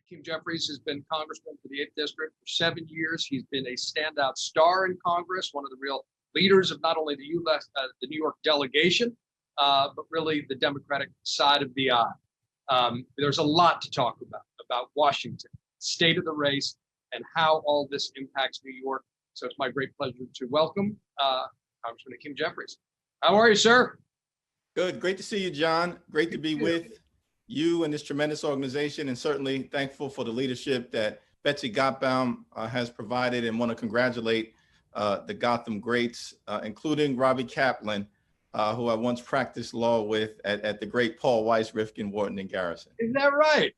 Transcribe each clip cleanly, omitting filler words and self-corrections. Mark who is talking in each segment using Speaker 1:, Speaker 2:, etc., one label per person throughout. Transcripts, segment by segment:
Speaker 1: Hakeem Jefferies has been congressman for the 8th District for 7 years. He's been a standout star in Congress, one of the real leaders of not only the the New York delegation, but really the Democratic side of the aisle. There's a lot to talk about Washington, state of the race, and how all this impacts New York. So it's my great pleasure to welcome Congressman Hakeem Jefferies. How are you, sir?
Speaker 2: Good. Great to see you, John. Great to be with you and this tremendous organization, and certainly thankful for the leadership that Betsy Gottbaum has provided, and want to congratulate the Gotham Greats, including Robbie Kaplan, who I once practiced law with at the great Paul Weiss, Rifkin, Wharton, and Garrison.
Speaker 1: Is that right?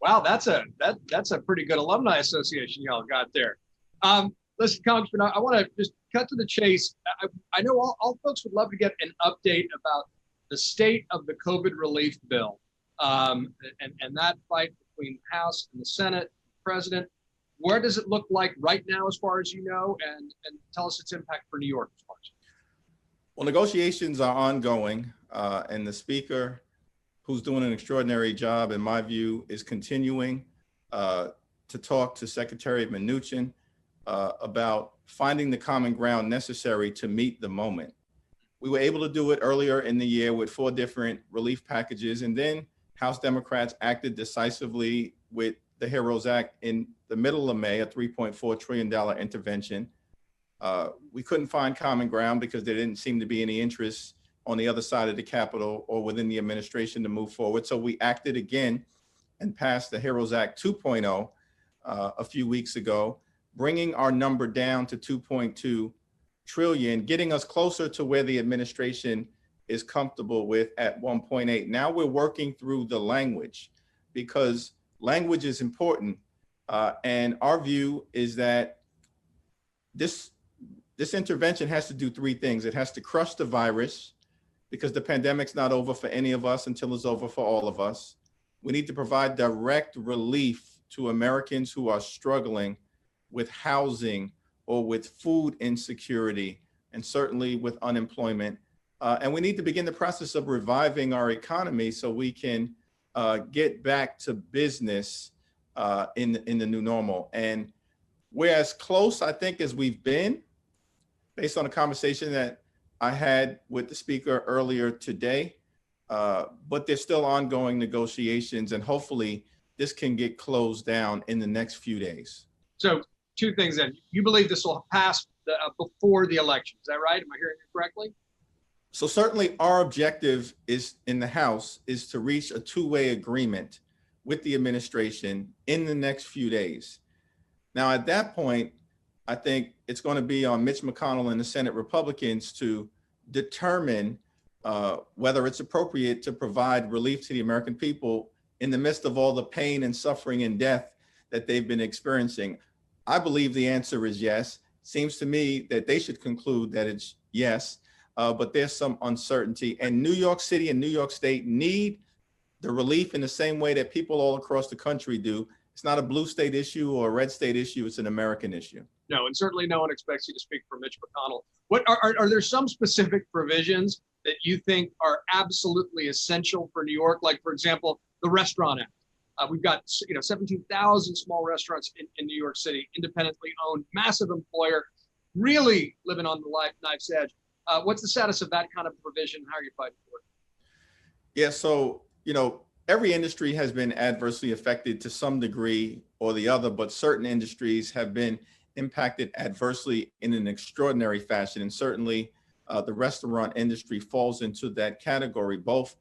Speaker 1: Wow, that's a pretty good alumni association y'all got there. Listen, Congressman, I want to just cut to the chase. I know all folks would love to get an update about the state of the COVID relief bill and that fight between the House and the Senate, the President. Where does it look like right now, as far as you know, and tell us its impact for New York as far as.
Speaker 2: Well, negotiations are ongoing, and the Speaker, who's doing an extraordinary job, in my view, is continuing to talk to Secretary Mnuchin about finding the common ground necessary to meet the moment. We were able to do it earlier in the year with 4 different relief packages, and then House Democrats acted decisively with the HEROES Act in the middle of May, a $3.4 trillion intervention. We couldn't find common ground because there didn't seem to be any interest on the other side of the Capitol or within the administration to move forward. So we acted again and passed the HEROES Act 2.0 a few weeks ago, bringing our number down to 2.2 trillion, getting us closer to where the administration is comfortable with at 1.8. Now we're working through the language, because language is important. And our view is that this intervention has to do 3 things. It has to crush the virus, because the pandemic's not over for any of us until it's over for all of us. We need to provide direct relief to Americans who are struggling with housing or with food insecurity, and certainly with unemployment. And we need to begin the process of reviving our economy so we can get back to business in the new normal. And we're as close, I think, as we've been, based on a conversation that I had with the Speaker earlier today, but there's still ongoing negotiations, and hopefully this can get closed down in the next few days.
Speaker 1: So 2 things then. You believe this will pass before the election. Is that right? Am I hearing you correctly?
Speaker 2: So certainly our objective is in the House is to reach a 2-way agreement with the administration in the next few days. Now, at that point, I think it's going to be on Mitch McConnell and the Senate Republicans to determine whether it's appropriate to provide relief to the American people in the midst of all the pain and suffering and death that they've been experiencing. I believe the answer is yes. Seems to me that they should conclude that it's yes, but there's some uncertainty. And New York City and New York State need the relief in the same way that people all across the country do. It's not a blue state issue or a red state issue. It's an American issue.
Speaker 1: No, and certainly no one expects you to speak for Mitch McConnell. What are there some specific provisions that you think are absolutely essential for New York? Like, for example, the Restaurant Act. We've got 17,000 small restaurants in New York City, independently owned, massive employer, really living on the knife's edge. What's the status of that kind of provision? How are you fighting for it?
Speaker 2: Yeah, so, every industry has been adversely affected to some degree or the other, but certain industries have been impacted adversely in an extraordinary fashion. And certainly the restaurant industry falls into that category, both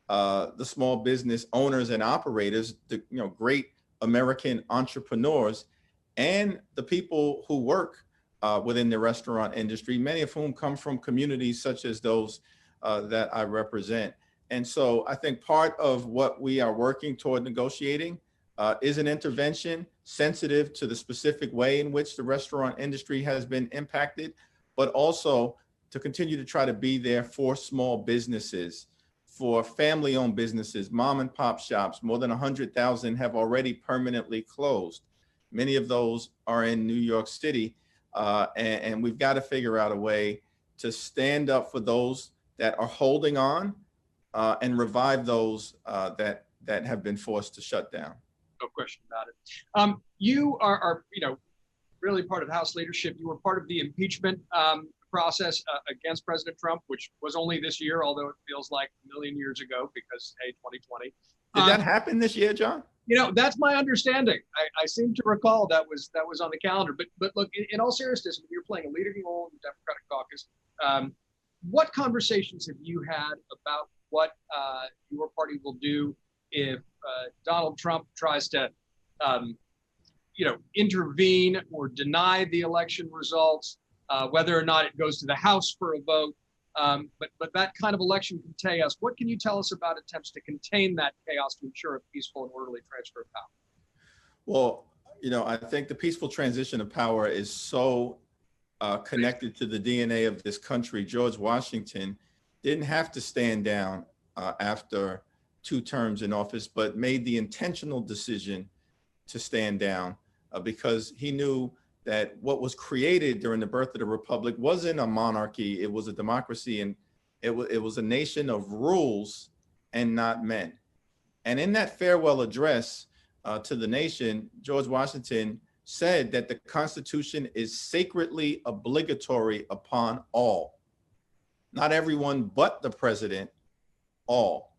Speaker 2: the small business owners and operators, the great American entrepreneurs, and the people who work within the restaurant industry, many of whom come from communities such as those that I represent. And so I think part of what we are working toward negotiating is an intervention sensitive to the specific way in which the restaurant industry has been impacted, but also to continue to try to be there for small businesses, for family-owned businesses, mom and pop shops. More than 100,000 have already permanently closed. Many of those are in New York City, and we've got to figure out a way to stand up for those that are holding on and revive those that have been forced to shut down.
Speaker 1: no question about it. You are, you know, really part of House leadership. You were part of the impeachment process against President Trump, which was only this year, although it feels like a million years ago because, hey, 2020.
Speaker 2: Did that happen this year, John?
Speaker 1: You know, that's my understanding. I seem to recall that was on the calendar. But look, in all seriousness, when you're playing a leading role in the Democratic caucus, what conversations have you had about what your party will do if Donald Trump tries to, you know, intervene or deny the election results, whether or not it goes to the House for a vote? But that kind of election can chaos. What can you tell us about attempts to contain that chaos to ensure a peaceful and orderly transfer of power?
Speaker 2: Well, you know, I think the peaceful transition of power is so connected to the DNA of this country. George Washington didn't have to stand down after 2 terms in office, but made the intentional decision to stand down because he knew that what was created during the birth of the republic wasn't a monarchy, it was a democracy, and it was a nation of rules and not men. And in that farewell address to the nation, George Washington said that the Constitution is sacredly obligatory upon all, not everyone but the president, all.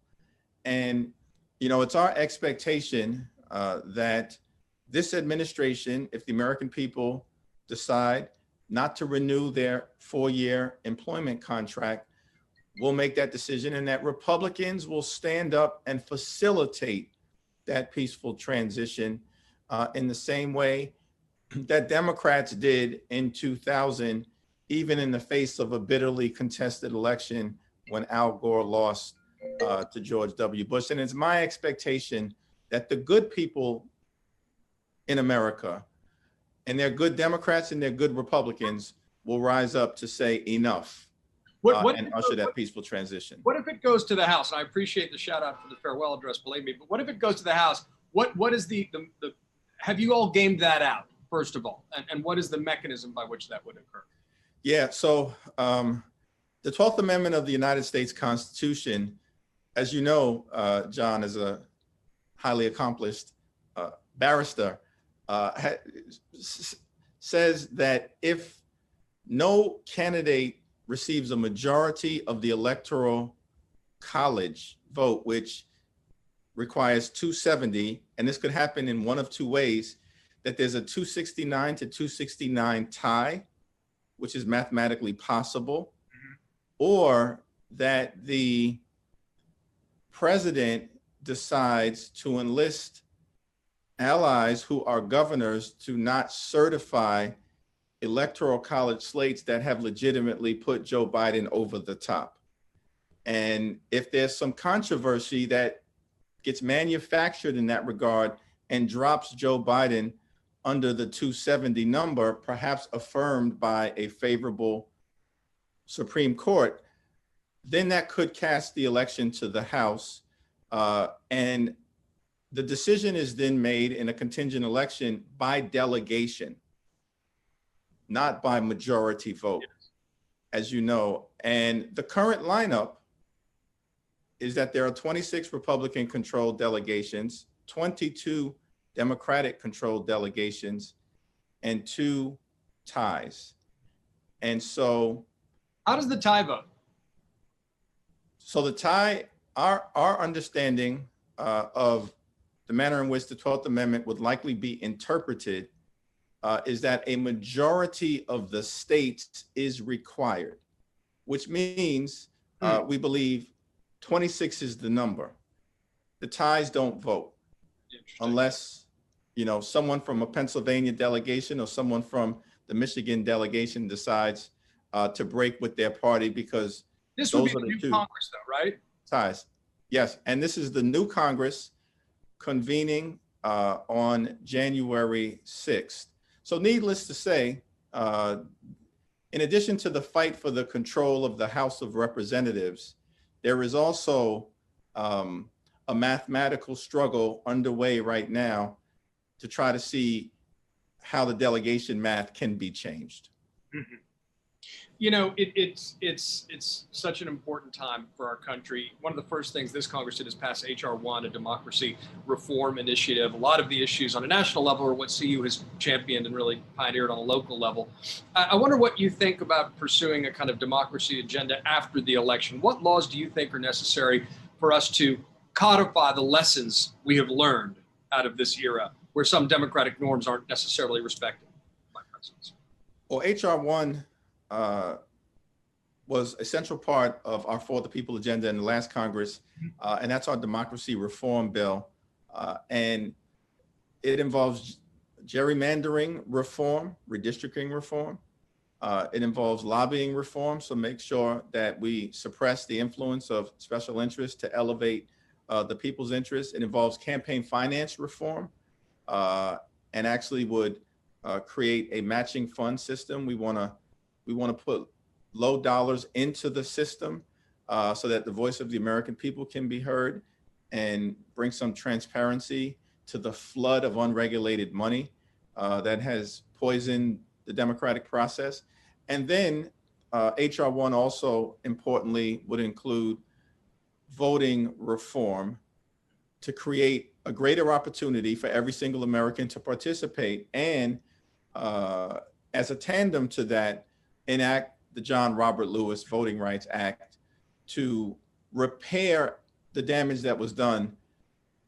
Speaker 2: And, you know, it's our expectation that this administration, if the American people decide not to renew their 4-year employment contract, will make that decision, and that Republicans will stand up and facilitate that peaceful transition in the same way that Democrats did in 2000, even in the face of a bitterly contested election when Al Gore lost to George W. Bush. And it's my expectation that the good people in America, and they're good Democrats and they're good Republicans, will rise up to say enough and usher that peaceful transition.
Speaker 1: What if it goes to the House? And I appreciate the shout out for the farewell address, believe me, but what if it goes to the House? What is the have you all gamed that out, first of all? And what is the mechanism by which that would occur?
Speaker 2: Yeah, so the 12th Amendment of the United States Constitution, as you know, John, is a highly accomplished barrister, says that if no candidate receives a majority of the electoral college vote, which requires 270, and this could happen in one of 2 ways, that there's a 269 to 269 tie, which is mathematically possible, or that the president decides to enlist allies who are governors to not certify electoral college slates that have legitimately put Joe Biden over the top. And if there's some controversy that gets manufactured in that regard and drops Joe Biden under the 270 number, perhaps affirmed by a favorable Supreme Court, then that could cast the election to the House. And the decision is then made in a contingent election by delegation, not by majority vote, as you know. And the current lineup is that there are 26 Republican-controlled delegations, 22 Democratic-controlled delegations, and 2 ties. And so,
Speaker 1: how does the tie vote?
Speaker 2: So the tie, our understanding of the manner in which the 12th Amendment would likely be interpreted is that a majority of the states is required, which means we believe 26 is the number. The ties don't vote unless, you know, someone from a Pennsylvania delegation or someone from the Michigan delegation decides to break with their party, because
Speaker 1: this would be the new Congress, though, right?
Speaker 2: Ties. Yes. And this is the new Congress convening on January 6th. So needless to say, in addition to the fight for the control of the House of Representatives, there is also a mathematical struggle underway right now to try to see how the delegation math can be changed.
Speaker 1: Mm-hmm. It's such an important time for our country. One of the first things this Congress did is pass H.R. 1, a democracy reform initiative. A lot of the issues on a national level are what CU has championed and really pioneered on a local level. I wonder what you think about pursuing a kind of democracy agenda after the election. What laws do you think are necessary for us to codify the lessons we have learned out of this era, where some democratic norms aren't necessarily respected by presidents?
Speaker 2: Well, H.R. 1 was a central part of our For the People agenda in the last Congress, and that's our democracy reform bill. And it involves gerrymandering reform, redistricting reform. It involves lobbying reform, so make sure that we suppress the influence of special interests to elevate the people's interests. It involves campaign finance reform, and actually would create a matching fund system. We want to put low dollars into the system so that the voice of the American people can be heard, and bring some transparency to the flood of unregulated money that has poisoned the democratic process. And then H.R. 1 also importantly would include voting reform to create a greater opportunity for every single American to participate, and as a tandem to that, enact the John Robert Lewis Voting Rights Act to repair the damage that was done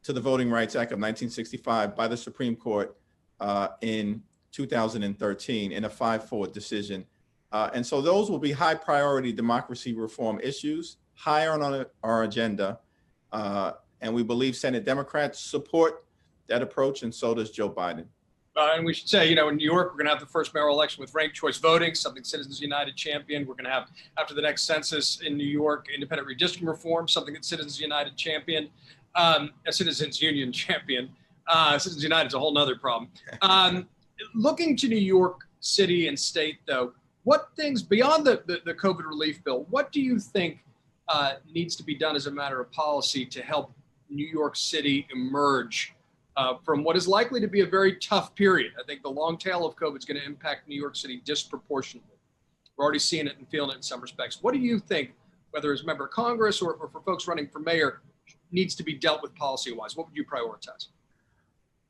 Speaker 2: to the Voting Rights Act of 1965 by the Supreme Court in 2013 in a 5-4 decision. And so those will be high priority democracy reform issues, higher on our agenda. And we believe Senate Democrats support that approach, and so does Joe Biden.
Speaker 1: And we should say, in New York, we're going to have the first mayoral election with ranked choice voting, something Citizens United championed. We're going to have, after the next census in New York, independent redistricting reform, something that Citizens United championed, Citizens Union championed. Citizens United is a whole nother problem. Looking to New York City and state, though, what things beyond the COVID relief bill, what do you think needs to be done as a matter of policy to help New York City emerge from what is likely to be a very tough period? I think the long tail of COVID is going to impact New York City disproportionately. We're already seeing it and feeling it in some respects. What do you think, whether as a member of Congress or for folks running for mayor, needs to be dealt with policy-wise? What would you prioritize?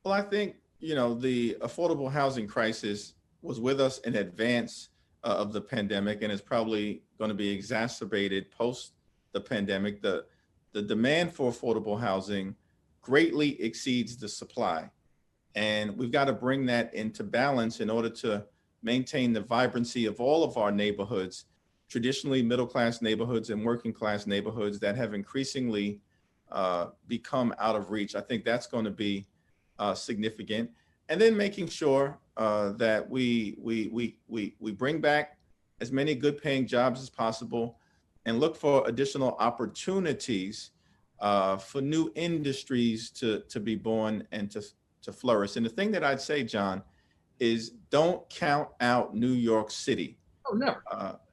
Speaker 2: Well, I think, the affordable housing crisis was with us in advance of the pandemic, and is probably going to be exacerbated post the pandemic. The demand for affordable housing greatly exceeds the supply. And we've got to bring that into balance in order to maintain the vibrancy of all of our neighborhoods, traditionally middle-class neighborhoods and working-class neighborhoods that have increasingly become out of reach. I think that's going to be significant. And then making sure that we bring back as many good-paying jobs as possible, and look for additional opportunities for new industries to be born and to flourish. And the thing that I'd say, John, is don't count out New York City.
Speaker 1: Oh, never.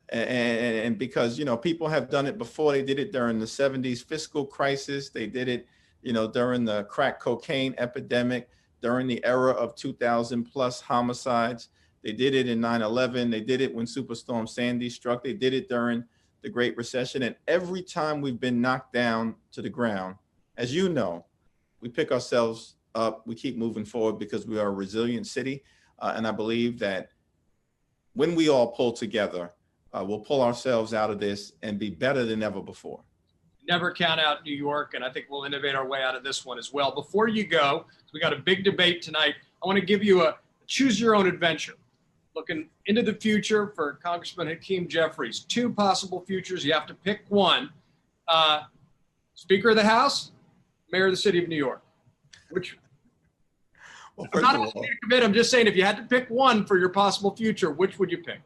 Speaker 2: And because, people have done it before. They did it during the 70s fiscal crisis. They did it, during the crack cocaine epidemic, during the era of 2,000 plus homicides. They did it in 9/11. They did it when Superstorm Sandy struck. They did it during the Great Recession. And every time we've been knocked down to the ground, as you know, we pick ourselves up, we keep moving forward because we are a resilient city. And I believe that when we all pull together, we'll pull ourselves out of this and be better than ever before.
Speaker 1: Never count out New York, and I think we'll innovate our way out of this one as well. Before you go, we got a big debate tonight. I want to give you a choose your own adventure. Looking into the future for Congressman Hakeem Jefferies. 2 possible futures. You have to pick one. Speaker of the House, Mayor of the City of New York. Which?
Speaker 2: Well,
Speaker 1: I'm not asking you to commit. I'm just saying, if you had to pick one for your possible future, which would you pick?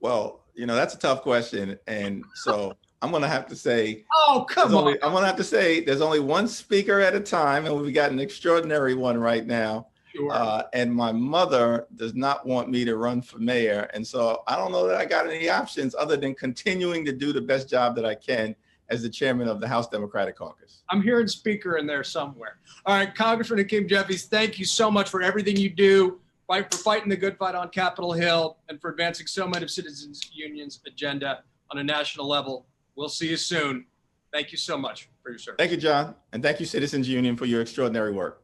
Speaker 2: Well, that's a tough question, and so I'm going to have to say.
Speaker 1: Oh, come on!
Speaker 2: I'm going to have to say there's only one speaker at a time, and we've got an extraordinary one right now.
Speaker 1: Sure.
Speaker 2: And my mother does not want me to run for mayor. And so I don't know that I got any options other than continuing to do the best job that I can as the chairman of the House Democratic Caucus.
Speaker 1: I'm hearing speaker in there somewhere. All right, Congressman Hakeem Jefferies, thank you so much for everything you do for fighting the good fight on Capitol Hill and for advancing so many of Citizens Union's agenda on a national level. We'll see you soon. Thank you so much for your service.
Speaker 2: Thank you, John. And thank you, Citizens Union, for your extraordinary work.